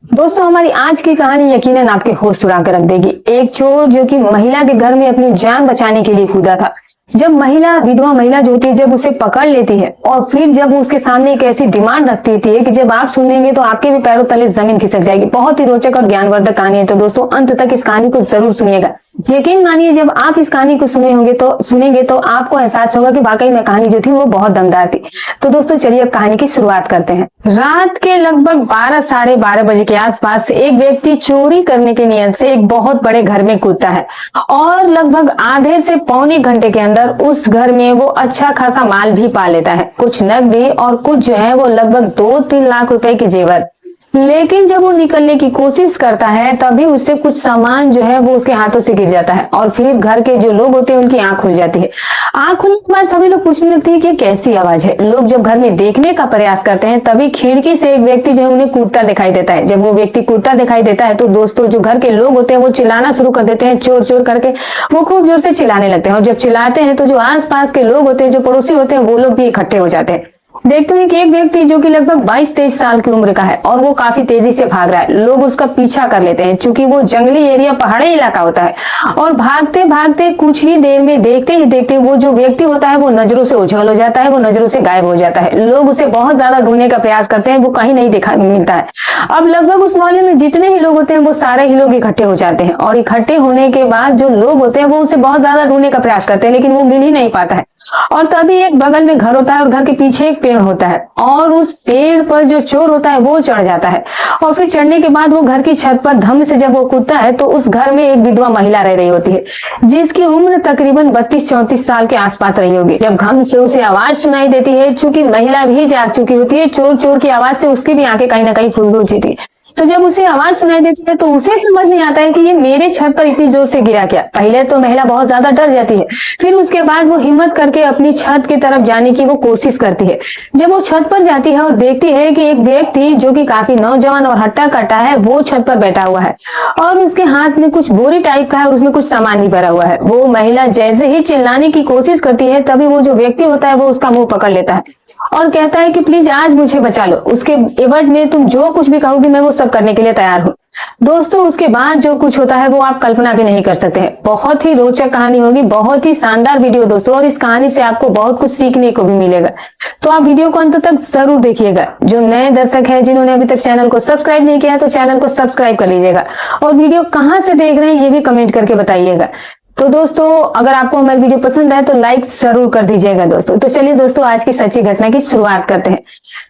दोस्तों हमारी आज की कहानी यकीनन आपके होश उड़ा कर रख देगी। एक चोर जो कि महिला के घर में अपनी जान बचाने के लिए कूदा था। जब विधवा महिला जो होती है जब उसे पकड़ लेती है और फिर जब वो उसके सामने एक ऐसी डिमांड रखती थी कि जब आप सुनेंगे तो आपके भी पैरों तले जमीन खिसक जाएगी। बहुत ही रोचक और ज्ञानवर्धक कहानी है, तो दोस्तों अंत तक इस कहानी को जरूर सुनिएगा। यकीन मानिए जब आप इस कहानी को सुनेंगे तो आपको एहसास होगा कि वाकई में कहानी जो थी वो बहुत दमदार थी। तो दोस्तों चलिए अब कहानी की शुरुआत करते हैं। रात के लगभग 12 साढ़े 12 बजे के आसपास एक व्यक्ति चोरी करने के नियत से एक बहुत बड़े घर में कूदता है और लगभग आधे से पौने घंटे के अंदर उस घर में वो अच्छा खासा माल भी पा लेता है, कुछ नकदी और कुछ जो है वो लगभग 2-3 लाख रुपए के जेवर। लेकिन जब वो निकलने की कोशिश करता है तभी उससे कुछ सामान जो है वो उसके हाथों से गिर जाता है और फिर घर के जो लोग होते हैं उनकी आंख खुल जाती है। आंख खुलने के बाद सभी लोग पूछने लगते हैं कि कैसी आवाज है। लोग जब घर में देखने का प्रयास करते हैं तभी खिड़की से एक व्यक्ति जो है उन्हें कूदता दिखाई देता है। जब वो व्यक्ति कूदता दिखाई देता है तो दोस्तों जो घर के लोग होते हैं वो चिल्लाना शुरू कर देते हैं, चोर चोर करके वो खूब जोर से चिल्लाने लगते हैं। और जब चिल्लाते हैं तो जो आसपास के लोग होते हैं, जो पड़ोसी होते हैं, वो लोग भी इकट्ठे हो जाते हैं। देखते हैं कि एक व्यक्ति जो कि लगभग 22-23 साल की उम्र का है और वो काफी तेजी से भाग रहा है। लोग उसका पीछा कर लेते हैं क्योंकि वो जंगली एरिया, पहाड़ी इलाका होता है और भागते भागते कुछ ही देर में देखते ही देखते वो जो व्यक्ति होता है वो नजरों से ओझल हो जाता है, वो नजरों से गायब हो जाता है। लोग उसे बहुत ज्यादा ढूंढने का प्रयास करते हैं, वो कहीं नहीं दिखा मिलता है। अब लगभग उस मोहल्ले में जितने भी लोग होते हैं वो सारे ही लोग इकट्ठे हो जाते हैं और इकट्ठे होने के बाद जो लोग होते हैं वो उसे बहुत ज्यादा ढूंढने का प्रयास करते हैं लेकिन वो मिल ही नहीं पाता है। और तभी एक बगल में घर होता है और घर के पीछे एक पेड़ होता है और उस पेड़ पर जो चोर होता है वो चढ़ जाता है और फिर चढ़ने के बाद वो घर की छत पर धम से जब वो कूदता है तो उस घर में एक विधवा महिला रह रही होती है जिसकी उम्र तकरीबन 32-34 साल के आसपास रही होगी। जब घम से उसे आवाज सुनाई देती है, चूंकि महिला भी जाग चुकी होती है, चोर चोर की आवाज से उसकी भी आंखें कहीं ना कहीं खुल हो थी। तो जब उसे आवाज सुनाई देती है तो उसे समझ नहीं आता है कि ये मेरे छत पर इतनी जोर से गिरा क्या। पहले तो महिला बहुत ज्यादा डर जाती है, फिर उसके बाद वो हिम्मत करके अपनी छत की तरफ जाने की वो कोशिश करती है। जब वो छत पर जाती है और देखती है कि एक व्यक्ति जो कि काफी नौजवान और हट्टा कट्टा है वो छत पर बैठा हुआ है और उसके हाथ में कुछ बोरी टाइप का है और उसमें कुछ सामान भी भरा हुआ है। वो महिला जैसे ही चिल्लाने की कोशिश करती है तभी वो जो व्यक्ति होता है वो उसका मुंह पकड़ लेता है और कहता है कि प्लीज आज मुझे बचा लो, उसके एवज में तुम जो कुछ भी कहोगी मैं वो सब करने के लिए तैयार हूँ। दोस्तों उसके बाद जो कुछ होता है वो आप कल्पना भी नहीं कर सकते हैं। बहुत ही रोचक कहानी होगी, बहुत ही शानदार वीडियो दोस्तों, और इस कहानी से आपको बहुत कुछ सीखने को भी मिलेगा। तो आप वीडियो को अंत तक जरूर देखिएगा। जो नए दर्शक हैं जिन्होंने अभी तक चैनल को सब्सक्राइब नहीं किया तो चैनल को सब्सक्राइब कर लीजिएगा और वीडियो कहाँ से देख रहे हैं ये भी कमेंट करके बताइएगा। तो दोस्तों अगर आपको हमारी वीडियो पसंद है तो लाइक जरूर कर दीजिएगा दोस्तों। तो चलिए दोस्तों आज की सच्ची घटना की शुरुआत करते हैं।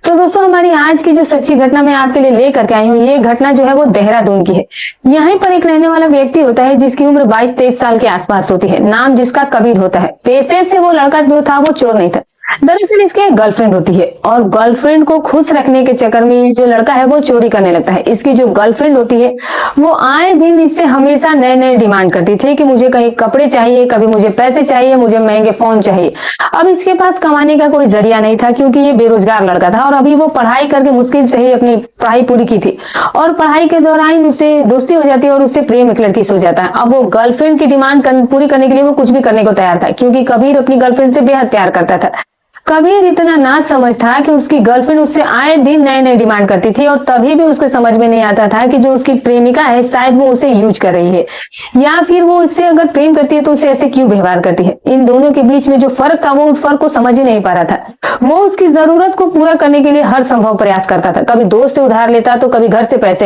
तो दोस्तों हमारी आज की जो सच्ची घटना मैं आपके लिए लेकर के आई हूँ, ये घटना जो है वो देहरादून की है। यहीं पर एक रहने वाला व्यक्ति होता है जिसकी उम्र 22-23 साल के आसपास होती है। नाम जिसका कबीर होता है। पेशे से वो लड़का जो था वो चोर नहीं था, दरअसल इसकी एक गर्लफ्रेंड होती है और गर्लफ्रेंड को खुश रखने के चक्कर में जो लड़का है वो चोरी करने लगता है। इसकी जो गर्लफ्रेंड होती है वो आए दिन इससे हमेशा नए नए डिमांड करती थी कि मुझे कहीं कपड़े चाहिए, कभी मुझे पैसे चाहिए, मुझे महंगे फोन चाहिए। अब इसके पास कमाने का कोई जरिया नहीं था क्योंकि ये बेरोजगार लड़का था और अभी वो पढ़ाई करके मुश्किल से ही अपनी पढ़ाई पूरी की थी और पढ़ाई के दौरान उसे दोस्ती हो जाती है और उससे प्रेम एक लड़की से हो जाता है। अब वो गर्लफ्रेंड की डिमांड पूरी करने के लिए वो कुछ भी करने को तैयार था क्योंकि कबीर अपनी गर्लफ्रेंड से बेहद प्यार करता था। कबीर इतना ना समझ था कि उसकी गर्लफ्रेंड उससे आए दिन नए नए डिमांड करती थी और तभी भी उसको समझ में नहीं आता था कि जो उसकी प्रेमिका है शायद वो उसे यूज कर रही है या फिर वो उससे अगर प्रेम करती है तो उसे ऐसे क्यों व्यवहार करती है। इन दोनों के बीच में जो फर्क था वो उस फर्क को समझ ही नहीं पा रहा था। वो उसकी जरूरत को पूरा करने के लिए हर संभव प्रयास करता था। कभी दोस्त से उधार लेता तो कभी घर से पैसे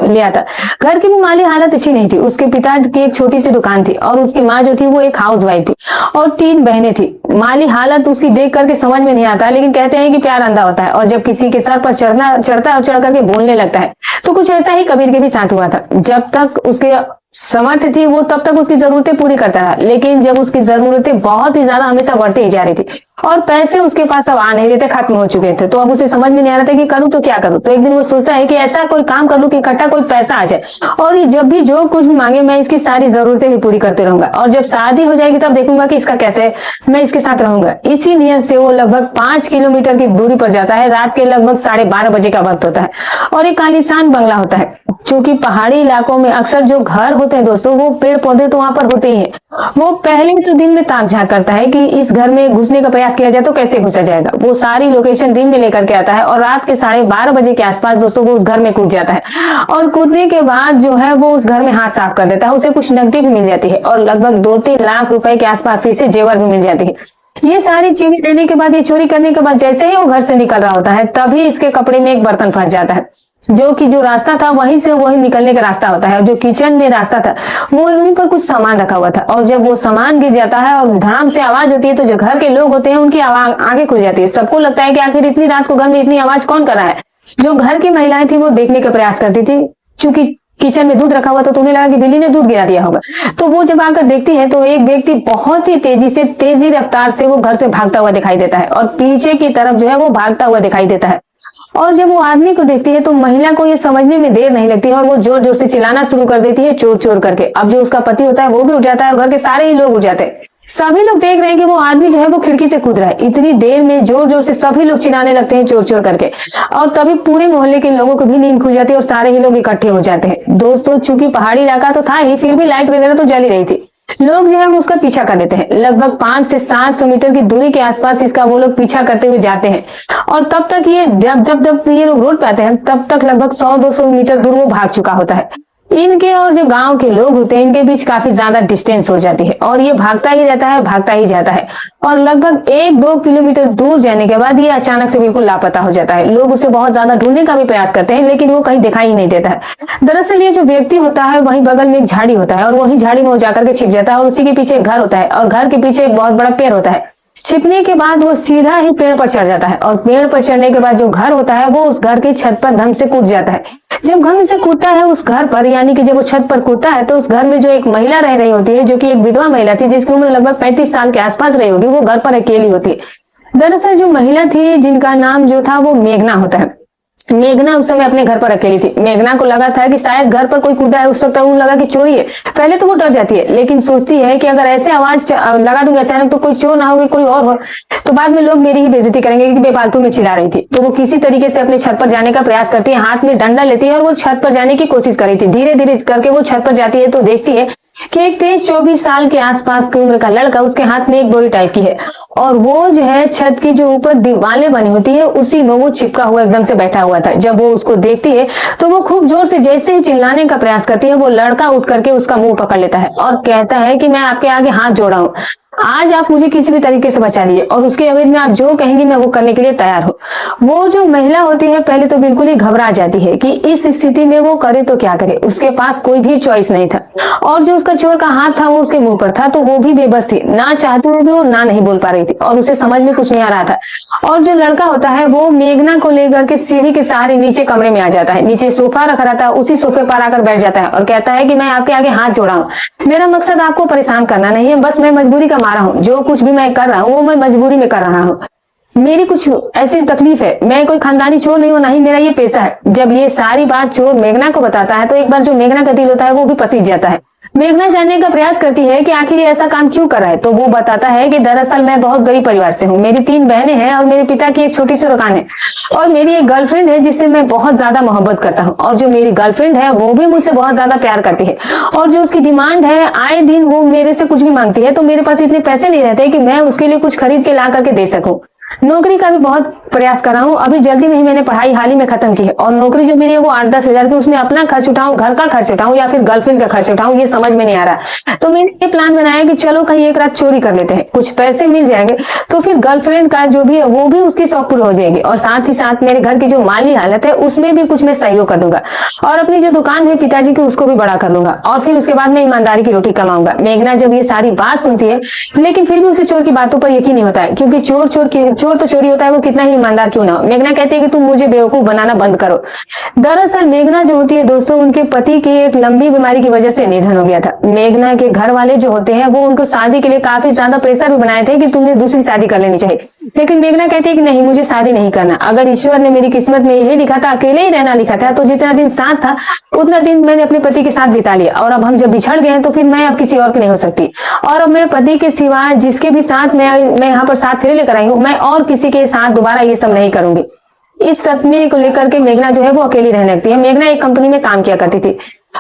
ले आता। घर की भी माली हालत अच्छी नहीं थी। उसके पिता की एक छोटी सी दुकान थी और उसकी माँ जो थी वो एक हाउस वाइफ थी और 3 बहनें थी। माली हालत उसकी देख करके समझ में नहीं आता, लेकिन कहते हैं कि प्यार अंधा होता है और जब किसी के सर पर चढ़ता है और चढ़ करके बोलने लगता है तो कुछ ऐसा ही कबीर के भी साथ हुआ था। जब तक उसके समर्थ थी वो तब तक उसकी जरूरतें पूरी करता रहा, लेकिन जब उसकी जरूरतें बहुत ही ज्यादा हमेशा बढ़ती ही जा रही थी और पैसे उसके पास अब आ नहीं रहे थे, खत्म हो चुके थे, तो अब उसे समझ में नहीं आ रहा था कि करूं तो क्या करूं। तो एक दिन वो सोचता है कि ऐसा कोई काम कर लूं कि इकट्ठा कोई पैसा आ जाए और ये जब भी जो कुछ भी मांगे मैं इसकी सारी जरूरतें भी पूरी करते रहूंगा और जब शादी हो जाएगी तब देखूंगा कि इसका कैसे मैं इसके साथ रहूंगा। इसी नियत से वो लगभग 5 किलोमीटर की दूरी पर जाता है। रात के लगभग 12:30 बजे का वक्त होता है और एक आलीशान बंगला होता है। क्योंकि पहाड़ी इलाकों में अक्सर जो घर होते हैं दोस्तों, वो पेड़ पौधे तो वहां पर होते ही हैं। वो पहले तो दिन में ताक झांक करता है कि इस घर में घुसने का प्रयास किया जाए तो कैसे घुसा जाएगा। वो सारी लोकेशन दिन में लेकर के आता है और रात के 12:30 बजे के आसपास दोस्तों वो उस घर में कूद जाता है। और कूदने के बाद जो है वो उस घर में हाथ साफ कर देता है। उसे कुछ नकदी भी मिल जाती है और लगभग 2-3 लाख रुपए के आसपास इसे जेवर भी मिल जाती है। ये सारी चीजें देने के बाद, ये चोरी करने के बाद जैसे ही वो घर से निकल रहा होता है, तभी इसके कपड़े में एक बर्तन फंस जाता है, जो रास्ता था वहीं से वही निकलने का रास्ता होता है। जो किचन में रास्ता था वो वहीं पर कुछ सामान रखा हुआ था, और जब वो सामान गिर जाता है और धड़ाम से आवाज होती है, तो जो घर के लोग होते हैं उनकी आंखें खुल जाती है। सबको लगता है कि आखिर इतनी रात को घर में इतनी आवाज कौन कर रहा है। जो घर की महिलाएं थी वो देखने का प्रयास करती थी, चूंकि किचन में दूध रखा हुआ था तो उन्हें लगा कि बिल्ली ने दूध गिरा दिया होगा। तो वो जब आकर देखती है तो एक व्यक्ति बहुत ही तेजी रफ्तार से वो घर से भागता हुआ दिखाई देता है, और पीछे की तरफ जो है वो भागता हुआ दिखाई देता है। और जब वो आदमी को देखती है तो महिला को ये समझने में देर नहीं लगती है, और वो जोर जोर से चिल्लाना शुरू कर देती है, चोर चोर करके। अब जो उसका पति होता है वो भी उठ जाता है और घर के सारे ही लोग उठ जाते हैं। सभी लोग देख रहे हैं कि वो आदमी जो है वो खिड़की से कूद रहा है। इतनी देर में जोर जोर से सभी लोग चिल्लाने लगते हैं, चोर चोर करके। और तभी पूरे मोहल्ले के लोगों को भी नींद खुल जाती है और सारे ही लोग इकट्ठे हो जाते हैं। दोस्तों, चूंकि पहाड़ी इलाका तो था ही, फिर भी लाइट वगैरह तो जल ही रही थी। लोग जो है उसका पीछा कर देते हैं। लगभग 500 से 700 मीटर की दूरी के आसपास इसका वो लोग पीछा करते हुए जाते हैं, और तब तक ये जब ये लोग रोड पे आते हैं, तब तक लगभग 100-200 मीटर दूर वो भाग चुका होता है। इनके और जो गांव के लोग होते हैं, इनके बीच काफी ज्यादा डिस्टेंस हो जाती है, और ये भागता ही रहता है, भागता ही जाता है। और लगभग 1-2 किलोमीटर दूर जाने के बाद ये अचानक से बिल्कुल लापता हो जाता है। लोग उसे बहुत ज्यादा ढूंढने का भी प्रयास करते हैं, लेकिन वो कहीं दिखाई ही नहीं देता है। दरअसल ये जो व्यक्ति होता है, वहीं बगल में एक झाड़ी होता है, और वही झाड़ी में वो जाकर के छिप जाता है, और उसी के पीछे एक घर होता है, और घर के पीछे एक बहुत बड़ा पेड़ होता है। छिपने के बाद वो सीधा ही पेड़ पर चढ़ जाता है, और पेड़ पर चढ़ने के बाद जो घर होता है वो उस घर की छत पर धम से कूद जाता है। जब घर से कूदता है उस घर पर, यानी कि जब वो छत पर कूदता है, तो उस घर में जो एक महिला रह रही होती है, जो कि एक विधवा महिला थी, जिसकी उम्र लगभग 35 साल के आसपास रही होगी, वो घर पर अकेली होती है। दरअसल जो महिला थी, जिनका नाम जो था वो मेघना होता है, मेघना उस समय अपने घर पर अकेली थी। मेघना को लगा था कि शायद घर पर कोई कूदा है, उस वक्त उन्हें लगा कि चोरी है। पहले तो वो डर जाती है, लेकिन सोचती है कि अगर ऐसे आवाज लगा दूंगी अचानक तो कोई चोर ना होगी, कोई और हो, तो बाद में लोग मेरी ही बेइज्जती करेंगे कि बेफालतू में चिल्ला रही थी। तो वो किसी तरीके से अपने छत पर जाने का प्रयास करती है, हाथ में डंडा लेती है और वो छत पर जाने की कोशिश कर रही थी। धीरे धीरे करके वो छत पर जाती है तो देखती है कि एक 23-24 साल के आसपास की उम्र का लड़का, उसके हाथ में एक बोरी टाइप की है, और वो जो है छत की जो ऊपर दीवारें बनी होती है उसी में वो चिपका हुआ एकदम से बैठा हुआ था। जब वो उसको देखती है तो वो खूब जोर से जैसे ही चिल्लाने का प्रयास करती है, वो लड़का उठ करके उसका मुंह पकड़ लेता है और कहता है कि मैं आपके आगे हाथ जोड़ा हूँ, आज आप मुझे किसी भी तरीके से बचा लिए, और उसके एवज में आप जो कहेंगे मैं वो करने के लिए तैयार हूँ। वो जो महिला होती है पहले तो बिल्कुल ही घबरा जाती है कि इस स्थिति में वो करे तो क्या करे। उसके पास कोई भी चॉइस नहीं था, और जो उसका चोर का हाथ था वो उसके मुंह पर था, तो वो भी बेबस थी, ना चाहते हुए भी वो ना नहीं बोल पा रही थी, और उसे समझ में कुछ नहीं आ रहा था। और जो लड़का होता है वो मेघना को लेकर के सीढ़ी के सहारे नीचे कमरे में आ जाता है। नीचे सोफा रखा रहता है, उसी सोफे पर आकर बैठ जाता है और कहता है कि मैं आपके आगे हाथ जोड़ा हूँ, मेरा मकसद आपको परेशान करना नहीं है, बस मैं मजबूरी का मारा हूँ, जो कुछ भी मैं कर रहा हूँ वो मैं मजबूरी में कर रहा हूँ, मेरी कुछ ऐसी तकलीफ है, मैं कोई खानदानी चोर नहीं हूँ, नहीं मेरा ये पेशा है। जब ये सारी बात चोर मेघना को बताता है तो एक बार जो मेघना का दिल होता है वो भी पसीज जाता है। मेघना जानने का प्रयास करती है कि आखिर ये ऐसा काम क्यों कर रहा है, तो वो बताता है कि दरअसल मैं बहुत गरीब परिवार से हूँ, मेरी 3 बहनें हैं और मेरे पिता की एक छोटी सी दुकान है, और मेरी एक गर्लफ्रेंड है जिससे मैं बहुत ज्यादा मोहब्बत करता हूँ, और जो मेरी गर्लफ्रेंड है वो भी मुझसे बहुत ज्यादा प्यार करती है, और जो उसकी डिमांड है आए दिन वो मेरे से कुछ भी मांगती है, तो मेरे पास इतने पैसे नहीं रहते कि मैं उसके लिए कुछ खरीद के ला करके दे सकूं। नौकरी का भी बहुत प्रयास कर रहा हूँ, अभी जल्दी में ही मैंने पढ़ाई हाल ही में खत्म की है, और नौकरी जो मेरी है वो 8-10 हजार की, उसमें अपना खर्च उठाऊं, घर का खर्च उठाऊं या फिर गर्लफ्रेंड का खर्च उठाऊं, ये समझ में नहीं आ रहा। तो मैंने ये प्लान बनाया कि चलो कहीं एक रात चोरी कर लेते हैं, कुछ पैसे मिल जाएंगे तो फिर गर्लफ्रेंड का जो भी है वो भी उसकी शौक पूरी हो जाएगी, और साथ ही साथ मेरे घर की जो माली हालत है उसमें भी कुछ मैं सहयोग कर दूंगा, और अपनी जो दुकान है पिताजी की उसको भी बड़ा कर लूंगा, और फिर उसके बाद मैं ईमानदारी की रोटी कमाऊंगा। मेघना जब ये सारी बात सुनती है, लेकिन फिर भी उसे चोर की बातों पर यकीन नहीं होता है, क्योंकि चोर तो चोरी होता है, वो कितना ही ईमानदार क्यों ना हो। मेघना कहती है कि तुम मुझे बेवकूफ बनाना बंद करो। दरअसल मेघना जो होती है दोस्तों, उनके पति की एक लंबी बीमारी की वजह से निधन हो गया था। मेघना के घर वाले जो होते हैं वो उनको शादी के लिए काफी ज्यादा प्रेशर भी बनाए थे कि तुम्हें दूसरी शादी कर लेनी चाहिए, लेकिन मेघना कहती है कि नहीं, मुझे शादी नहीं करना। अगर ईश्वर ने मेरी किस्मत में यही लिखा था, अकेले ही रहना लिखा था, तो जितना दिन साथ था उतना दिन मैंने अपने पति के साथ बिता लिया, और अब हम जब बिछड़ गए हैं तो फिर मैं अब किसी और की नहीं हो सकती, और अब मैं पति के सिवा जिसके भी साथ मैं यहाँ पर साथ फिर लेकर आई हूँ, मैं और किसी के साथ दोबारा ये सब नहीं करूंगी। इस सदमे को लेकर के मेघना जो है वो अकेली रहने लगती है। मेघना एक कंपनी में काम किया करती थी,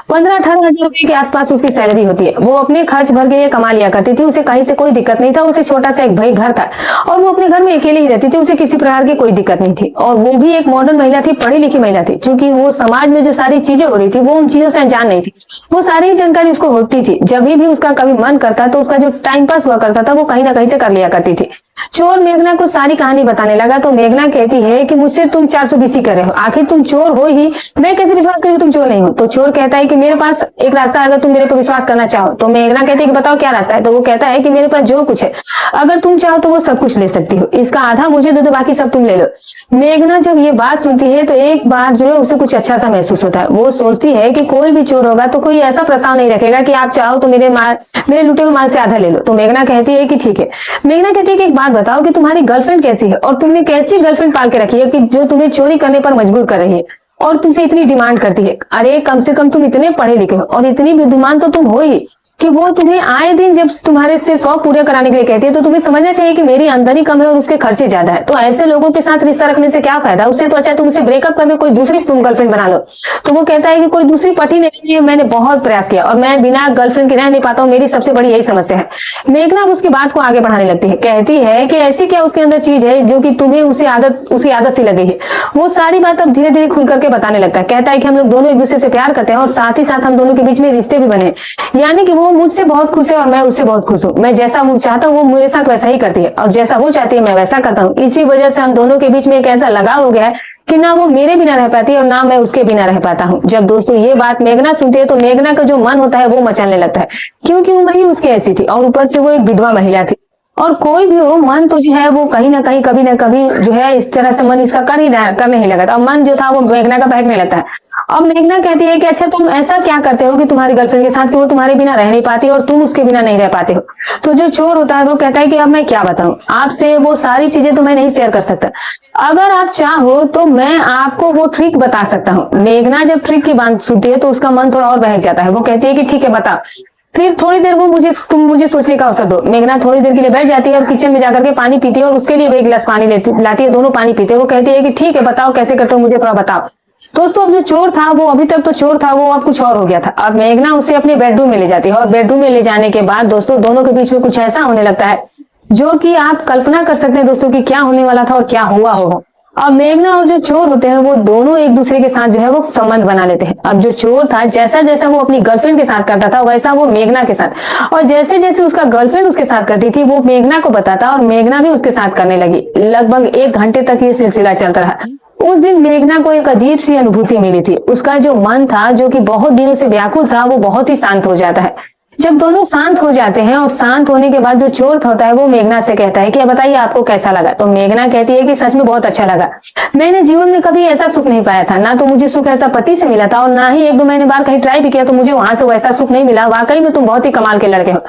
15-18 हजार रुपए के आसपास उसकी सैलरी होती है। वो अपने खर्च भर के कमा लिया करती थी, उसे कहीं से कोई दिक्कत नहीं था। उसे छोटा सा एक भाई घर था और वो अपने घर में अकेले ही रहती थी, उसे किसी प्रकार की कोई दिक्कत नहीं थी। और वो भी एक मॉडर्न महिला थी, पढ़ी लिखी महिला थी, क्योंकि वो समाज में जो सारी चीजें हो रही थी वो उन चीजों से अनजान नहीं थी। वो सारी जानकारी उसको होती थी। जब भी उसका कभी मन करता तो उसका जो टाइम पास हुआ करता था वो कहीं ना कहीं से कर लिया करती थी। चोर मेघना को सारी कहानी बताने लगा तो मेघना कहती है कि मुझसे तुम 420 कर रहे हो, आखिर तुम चोर हो ही, मैं कैसे विश्वास करूं तुम चोर नहीं हो। तो चोर कहता है कि मेरे पास एक रास्ता है, अगर तुम मेरे पर विश्वास करना चाहो। तो मेघना कहती है कि बताओ क्या रास्ता है। तो वो कहता है कि मेरे पास जो कुछ है, अगर तुम चाहो तो वो सब कुछ ले सकती हो, इसका आधा मुझे दे दो, बाकी सब तुम ले लो। मेघना जब ये बात सुनती है तो एक बार जो है उसे कुछ अच्छा सा महसूस होता है। वो सोचती है कि कोई भी चोर होगा तो कोई ऐसा प्रस्ताव नहीं रखेगा कि आप चाहो तो मेरे लुटे हुए माल से आधा ले लो। तो मेघना कहती है कि ठीक है। मेघना कहती है कि एक बात बताओ कि तुम्हारी गर्लफ्रेंड कैसी है और तुमने कैसी गर्लफ्रेंड पाल के रखी है कि जो तुम्हें चोरी करने पर मजबूर कर रही है और तुमसे इतनी डिमांड करती है। अरे कम से कम तुम इतने पढ़े लिखे हो और इतनी बुद्धिमान तो तुम हो ही कि वो तुम्हें आए दिन जब तुम्हारे से शौक पूरे कराने के लिए कहती है तो तुम्हें समझना चाहिए कि मेरी आमदनी कम है और उसके खर्चे ज्यादा है। तो ऐसे लोगों के साथ रिश्ता रखने से क्या फायदा, उससे तो अच्छा तुम उसे ब्रेकअप करके कोई दूसरी गर्लफ्रेंड बना लो। तो वो कहता है कि कोई दूसरी पटी नहीं है, मैंने बहुत प्रयास किया और मैं बिना गर्लफ्रेंड के रह नहीं पाता हूँ, मेरी सबसे बड़ी यही समस्या है। मेघना उसकी बात को आगे बढ़ाने लगती है, कहती है कि ऐसी क्या उसके अंदर चीज है जो कि तुम्हें उसकी आदत सी लगी है। वो सारी बात अब धीरे धीरे खुल करके बताने लगता है। कहता है कि हम लोग दोनों एक दूसरे से प्यार करते हैं और साथ ही साथ हम दोनों के बीच में रिश्ते भी बने, यानी कि वो मुझसे बहुत खुश है और मैं उससे बहुत खुश हूँ। मैं जैसा वो चाहता हूँ वो मेरे साथ वैसा ही करती है और जैसा वो चाहती है मैं वैसा करता हूँ। इसी वजह से हम दोनों के बीच में एक ऐसा लगाव हो गया है कि ना वो मेरे बिना रह पाती है और ना मैं उसके बिना रह पाता हूँ। जब दोस्तों ये बात मेघना सुनती है तो मेघना का जो मन होता है वो मचलने लगता है, क्योंकि उम्र ही उसकी ऐसी थी और ऊपर से वो एक विधवा महिला थी। और कोई भी हो, मन तो जो है वो कहीं ना कहीं कभी ना कभी जो है इस तरह से मन इसका करने ही लगा था और मन जो था वो मेघना का बहकने लगता है। अब मेघना कहती है कि अच्छा तुम ऐसा क्या करते हो कि तुम्हारी गर्लफ्रेंड के साथ कि वो तुम्हारे बिना रह नहीं पाती और तुम उसके बिना नहीं रह पाते हो। तो जो चोर होता है वो कहता है कि अब मैं क्या बताऊं आपसे, वो सारी चीजें तो मैं नहीं शेयर कर सकता, अगर आप चाहो तो मैं आपको वो ट्रिक बता सकता हूँ। मेघना जब ट्रिक की बात सुनती है तो उसका मन थोड़ा और बहक जाता है। वो कहती है कि ठीक है बता। फिर थोड़ी देर तुम मुझे सोचने का अवसर दो। मेघना थोड़ी देर के लिए बैठ जाती है और किचन में जाकर के पानी पीती है और उसके लिए वो एक गिलास पानी लाती है, दोनों पानी पीते हैं। वो कहती है कि ठीक है बताओ कैसे करते हो, मुझे थोड़ा बताओ। दोस्तों अब जो चोर था वो अभी तक तो चोर था, वो अब कुछ और हो गया था। अब मेघना उसे अपने बेडरूम में ले जाती है और बेडरूम में ले जाने के बाद दोस्तों दोनों के बीच में कुछ ऐसा होने लगता है जो कि आप कल्पना कर सकते हैं दोस्तों कि क्या होने वाला था और क्या हुआ होगा। अब मेघना और जो चोर होते हैं वो दोनों एक दूसरे के साथ जो है वो संबंध बना लेते हैं। अब जो चोर था जैसा जैसा वो अपनी गर्लफ्रेंड के साथ करता था वैसा वो मेघना के साथ, और जैसे जैसे उसका गर्लफ्रेंड उसके साथ करती थी वो मेघना को बताता और मेघना भी उसके साथ करने लगी। लगभग 1 घंटे तक ये सिलसिला चलता रहा। उस दिन मेघना को एक अजीब सी अनुभूति मिली थी। उसका जो मन था जो कि बहुत दिनों से व्याकुल था वो बहुत ही शांत हो जाता है। जब दोनों शांत हो जाते हैं और शांत होने के बाद जो चोर होता है वो मेघना से कहता है कि अब बताइए आपको कैसा लगा। तो मेघना कहती है कि सच में बहुत अच्छा लगा, मैंने जीवन में कभी ऐसा सुख नहीं पाया था, ना तो मुझे सुख ऐसा पति से मिला था और ना ही 1-2 महीने बाद कहीं ट्राई भी किया तो मुझे वहां से वैसा सुख नहीं मिला। वाकई में तुम बहुत ही कमाल के लड़के हो।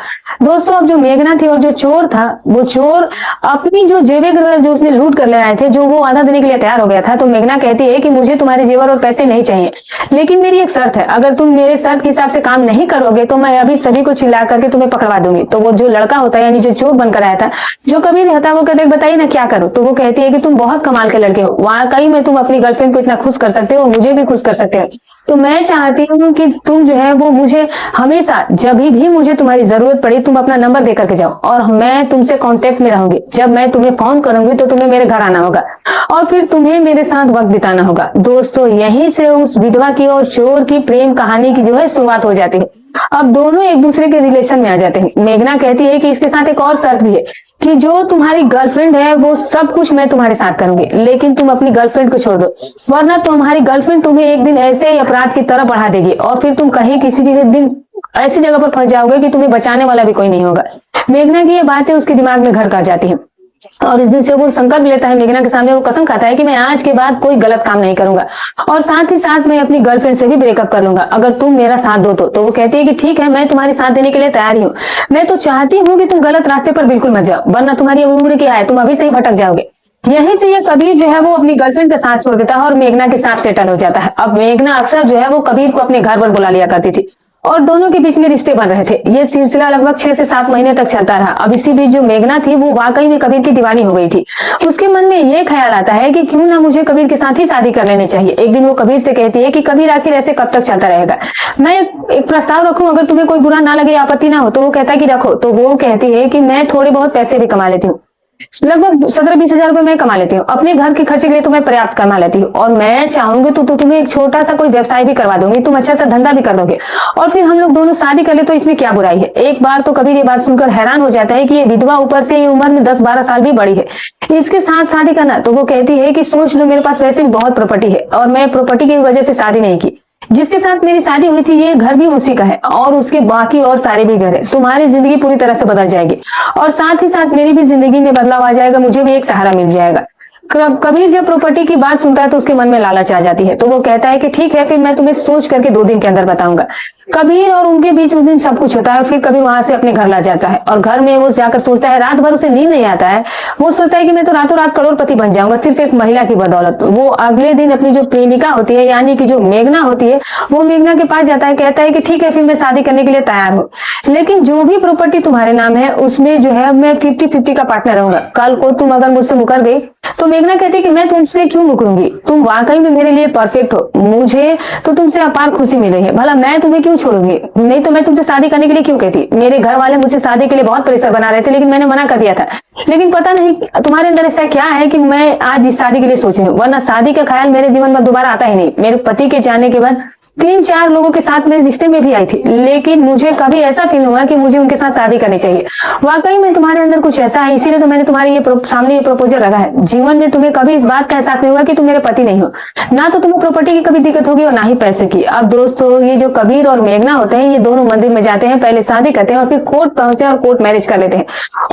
दोस्तों अब जो मेघना थी और जो चोर था वो चोर अपनी जो जेवर जो उसने लूट कर ले आए थे जो वो आधा देने के लिए तैयार हो गया था। तो मेघना कहती है कि मुझे तुम्हारे जेवर और पैसे नहीं चाहिए, लेकिन मेरी एक शर्त है, अगर तुम मेरे शर्त के हिसाब से काम नहीं करोगे तो मैं अभी सभी को चिल्ला करके तुम्हें पकड़वा दूंगी। तो वो जो लड़का होता है यानी जो चोर बनकर आया था जो कभी रहता वो कहते बताइए ना क्या करो। तो वो कहती है कि तुम बहुत कमाल के लड़के हो, वाकई में तुम अपनी गर्लफ्रेंड को इतना खुश कर सकते हो, मुझे भी खुश कर सकते हो। तो मैं चाहती हूँ कि तुम जो है वो मुझे हमेशा जब भी मुझे तुम्हारी जरूरत पड़ी तुम अपना नंबर दे करके जाओ और मैं तुमसे कांटेक्ट में रहूंगी। जब मैं तुम्हें फोन करूंगी तो तुम्हें मेरे घर आना होगा और फिर तुम्हें मेरे साथ वक्त बिताना होगा। दोस्तों यहीं से उस विधवा की और चोर की प्रेम कहानी की जो है शुरुआत हो जाती है। अब दोनों एक दूसरे के रिलेशन में आ जाते हैं। मेघना कहती है कि इसके साथ एक और शर्त भी है कि जो तुम्हारी गर्लफ्रेंड है वो सब कुछ मैं तुम्हारे साथ करूंगी, लेकिन तुम अपनी गर्लफ्रेंड को छोड़ दो, वरना तुम्हारी गर्लफ्रेंड तुम्हें एक दिन ऐसे ही अपराध की तरह बढ़ा देगी और फिर तुम कहीं किसी दिन ऐसी जगह पर फंस जाओगे कि तुम्हें बचाने वाला भी कोई नहीं होगा। मेघना की ये बातें उसके दिमाग में घर कर जाती है और इस दिन से वो संकल्प लेता है। मेघना के सामने वो कसम खाता है कि मैं आज के बाद कोई गलत काम नहीं करूंगा और साथ ही साथ मैं अपनी गर्लफ्रेंड से भी ब्रेकअप कर लूंगा अगर तुम मेरा साथ दो तो वो कहती है कि ठीक है मैं तुम्हारे साथ देने के लिए तैयार ही हूँ, मैं तो चाहती हूँ कि तुम गलत रास्ते पर बिल्कुल मत जाओ, वरना तुम्हारी उम्र क्या है, तुम अभी से ही भटक जाओगे। यहीं से ये कबीर जो है वो अपनी गर्लफ्रेंड का साथ छोड़ देता है और मेघना के साथ सेटल हो जाता है। अब मेघना अक्सर जो है वो कबीर को अपने घर पर बुला लिया करती थी और दोनों के बीच में रिश्ते बन रहे थे। ये सिलसिला लगभग 6 से 7 महीने तक चलता रहा। अब इसी बीच जो मेघना थी वो वाकई में कबीर की दीवानी हो गई थी। उसके मन में ये ख्याल आता है कि क्यों ना मुझे कबीर के साथ ही शादी कर लेनी चाहिए। एक दिन वो कबीर से कहती है कि कबीर आखिर ऐसे कब तक चलता रहेगा, मैं एक प्रस्ताव रखूं, अगर तुम्हें कोई बुरा ना लगे, आपत्ति ना हो। तो वो कहता है कि रखो। तो वो कहती है कि मैं थोड़े बहुत पैसे भी कमा लेती हूँ, लगभग 17-20 हजार रुपए मैं कमा लेती हूँ, अपने घर के खर्चे के लिए तो मैं पर्याप्त कमा लेती हूँ, और मैं चाहूंगी तो तुम्हें एक छोटा सा कोई व्यवसाय भी करवा दूंगी, तुम अच्छा सा धंधा भी कर लोगे, और फिर हम लोग दोनों शादी कर ले तो इसमें क्या बुराई है। एक बार तो कबीर ये बात सुनकर हैरान हो जाता है कि ये विधवा, ऊपर से ये उम्र में 10-12 साल भी बड़ी है, इसके साथ शादी करना। तो वो कहती है कि सोच लो, मेरे पास वैसे भी बहुत प्रॉपर्टी है और मैं प्रॉपर्टी की वजह से शादी नहीं की। जिसके साथ मेरी शादी हुई थी ये घर भी उसी का है, और उसके बाकी और सारे भी घर है। तुम्हारी जिंदगी पूरी तरह से बदल जाएगी, और साथ ही साथ मेरी भी जिंदगी में बदलाव आ जाएगा, मुझे भी एक सहारा मिल जाएगा। कबीर जब प्रॉपर्टी की बात सुनता है तो उसके मन में लालच आ जाती है। तो वो कहता है कि ठीक है, फिर मैं तुम्हें सोच करके 2 दिन के अंदर बताऊंगा। कबीर और उनके बीच उस दिन सब कुछ होता है। फिर कबीर वहां से अपने घर ला जाता है, और घर में वो जाकर सोचता है, रात भर उसे नींद नहीं आता है। वो सोचता है कि मैं तो रातों रात करोड़पति बन जाऊंगा सिर्फ एक महिला की बदौलत। वो अगले दिन अपनी जो प्रेमिका होती है, यानी कि जो मेघना होती है, वो मेघना के पास जाता है, कहता है कि ठीक है, फिर मैं शादी करने के लिए तैयार हूँ, लेकिन जो भी प्रॉपर्टी तुम्हारे नाम है उसमें जो है मैं 50-50 का पार्टनर रहूंगा। कल को तुम अगर मुझसे मुकर गई तो मेघना कहती है कि मैं तुमसे क्यों मुकरूंगी, तुम वाकई में मेरे लिए परफेक्ट हो, मुझे तो तुमसे अपार खुशी मिली है, भला मैं तुम्हें क्यों छोड़ूंगी, नहीं तो मैं तुमसे शादी करने के लिए क्यों कहती। मेरे घर वाले मुझे शादी के लिए बहुत प्रेशर बना रहे थे, लेकिन मैंने मना कर दिया था। लेकिन पता नहीं तुम्हारे अंदर ऐसा क्या है कि मैं आज इस शादी के लिए सोची हूँ, वरना शादी का ख्याल मेरे जीवन में दोबारा आता ही नहीं। मेरे पति के जाने के बाद 3-4 लोगों के साथ मैं रिश्ते में भी आई थी, लेकिन मुझे कभी ऐसा फील हुआ कि मुझे उनके साथ शादी करनी चाहिए। वाकई में तुम्हारे अंदर कुछ ऐसा है, इसीलिए तो मैंने तुम्हारे सामने ये प्रपोजल रखा है। जीवन में तुम्हें कभी इस बात का एहसास नहीं हुआ कि तुम मेरे पति नहीं हो, ना तो तुम्हें प्रॉपर्टी की कभी दिक्कत होगी और ना ही पैसे की। अब दोस्तों, ये जो कबीर और मेघना होते हैं, ये दोनों मंदिर में जाते हैं, पहले शादी करते हैं और फिर कोर्ट पहुंचते हैं और कोर्ट मैरिज कर लेते हैं,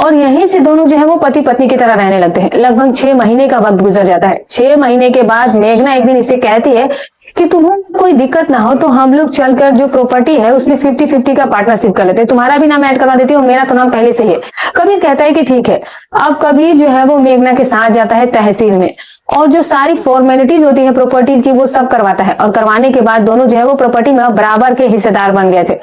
और यहीं से दोनों जो है वो पति पत्नी की तरह रहने लगते हैं। लगभग 6 महीने का वक्त गुजर जाता है। 6 महीने के बाद मेघना एक दिन इसे कहती है कि तुम्हें कोई दिक्कत ना हो तो हम लोग चलकर जो प्रॉपर्टी है उसमें 50-50 का पार्टनरशिप कर लेते हैं, तुम्हारा भी नाम ऐड करवा देती हूँ, मेरा तो नाम पहले से ही है। कबीर कहता है कि ठीक है। अब कबीर जो है वो मेघना के साथ जाता है तहसील में, और जो सारी फॉर्मेलिटीज होती है प्रॉपर्टीज की वो सब करवाता है, और करवाने के बाद दोनों जो है वो प्रॉपर्टी में बराबर के हिस्सेदार बन गए थे।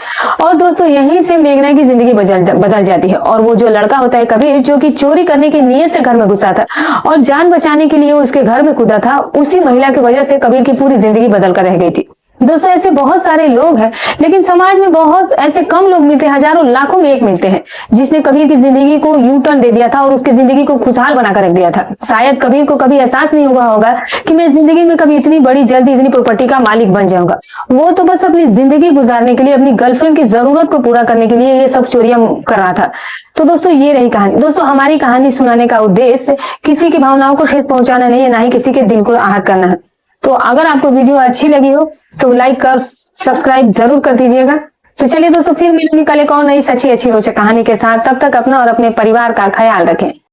और दोस्तों, यहीं से मेघना की जिंदगी बदल जाती है, और वो जो लड़का होता है कबीर, जो कि चोरी करने की नीयत से घर में घुसा था और जान बचाने के लिए वो उसके घर में कूदा था, उसी महिला की वजह से कबीर की पूरी जिंदगी बदल कर रह गई थी। दोस्तों, ऐसे बहुत सारे लोग हैं, लेकिन समाज में बहुत ऐसे कम लोग मिलते हैं, हजारों लाखों में एक मिलते हैं, जिसने कबीर की जिंदगी को यू टर्न दे दिया था और उसकी जिंदगी को खुशहाल बनाकर रख दिया था। शायद कबीर को कभी एहसास नहीं हुआ होगा कि मैं जिंदगी में कभी इतनी बड़ी जल्दी इतनी प्रॉपर्टी का मालिक बन जाऊंगा। वो तो बस अपनी जिंदगी गुजारने के लिए, अपनी गर्लफ्रेंड की जरूरत को पूरा करने के लिए ये सब चोरियां कर रहा था। तो दोस्तों, ये रही कहानी। दोस्तों, हमारी कहानी सुनाने का उद्देश्य किसी की भावनाओं को ठेस पहुंचाना नहीं है, ना ही किसी के दिल को आहत करना है। तो अगर आपको वीडियो अच्छी लगी हो तो लाइक कर सब्सक्राइब जरूर कर दीजिएगा। तो चलिए दोस्तों, फिर मिलेंगे कल एक और नई सच्ची अच्छी रोचक कहानी के साथ। तब तक अपना और अपने परिवार का ख्याल रखें।